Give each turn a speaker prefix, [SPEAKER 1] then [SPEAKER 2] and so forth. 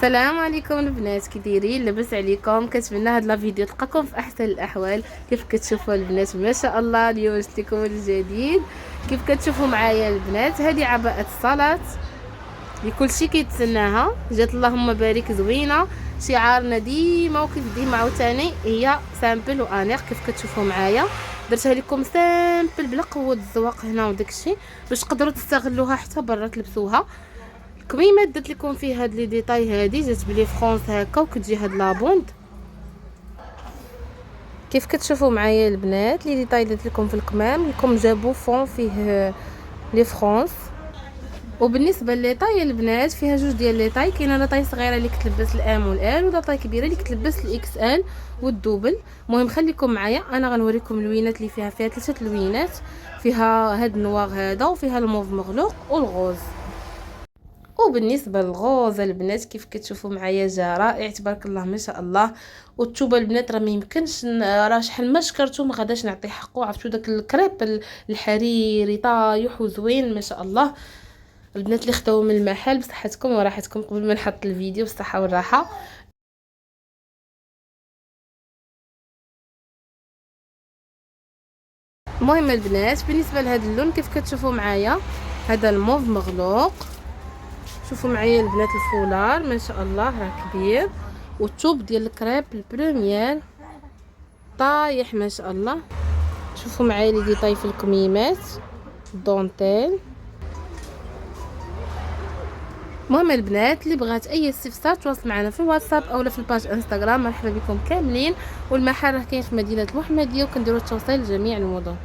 [SPEAKER 1] السلام عليكم البنات، كي دايرين؟ لاباس عليكم؟ كنتمنى هاد لا فيديو تلقاكم في احسن الاحوال. كيف كتشوفوا البنات ما شاء الله اليوم جبت لكم الجديد. كيف كتشوفوا معايا البنات، هذه عباءه الصلاه اللي كلشي كيتسناها، جات اللهم بارك زوينه. شعارنا ديما وكيف ديما عاوتاني هي سامبل وانيق. كيف كتشوفوا معايا درتها لكم سامبل بلا قوه الزواق هنا وداكشي باش تقدروا تستغلوها حتى برا تلبسوها. الكميمات درت لكم فيه هاد لي ديتاي، هادي جات بلي فرونس هكا وكتجي هاد لابوند. كيف كتشوفوا معايا البنات لي ديتاي درت لكم في الكمام، لكم جابوا فون فيه لي فرونس. وبالنسبه لي طاي البنات فيها جوج ديال لي طاي، كاينه لا طاي صغيره اللي كتلبس الام والال، ولا طاي كبيره اللي كتلبس الاكس ال والدوبل. المهم خليكم معايا، انا غنوريكم اللوينات اللي فيها ثلاثه لوينات. فيها هاد النوار هذا، وفيها الموف مغلوق والغوز. وبالنسبه للغوز البنات كيف كتشوفوا معايا جا رائع تبارك الله ما شاء الله. والتوبه البنات راه ما يمكنش، راه شحال ما شكرتو ما غاداش نعطي حقه. عرفتوا داك الكريب الحريري طايح وزوين ما شاء الله. البنات اللي خداو من المحل بصحتكم وراحتكم، قبل ما نحط الفيديو بالصحه والراحه. المهم البنات بالنسبه لهذا اللون كيف كتشوفوا معايا، هذا الموف مغلوق. شوفوا معايا البنات الفولار ما شاء الله راه كبير، والثوب ديال الكريب البريمير طايح ما شاء الله. شوفوا معايا لي ديطاي في الكميمات دونتيل. المهم البنات اللي بغات اي استفسار تواصل معنا في الواتساب اولا في الباج انستغرام، مرحبا بكم كاملين. والمحل راه كاين في مدينه المحمديه، وكنديروا التوصيل لجميع المدن.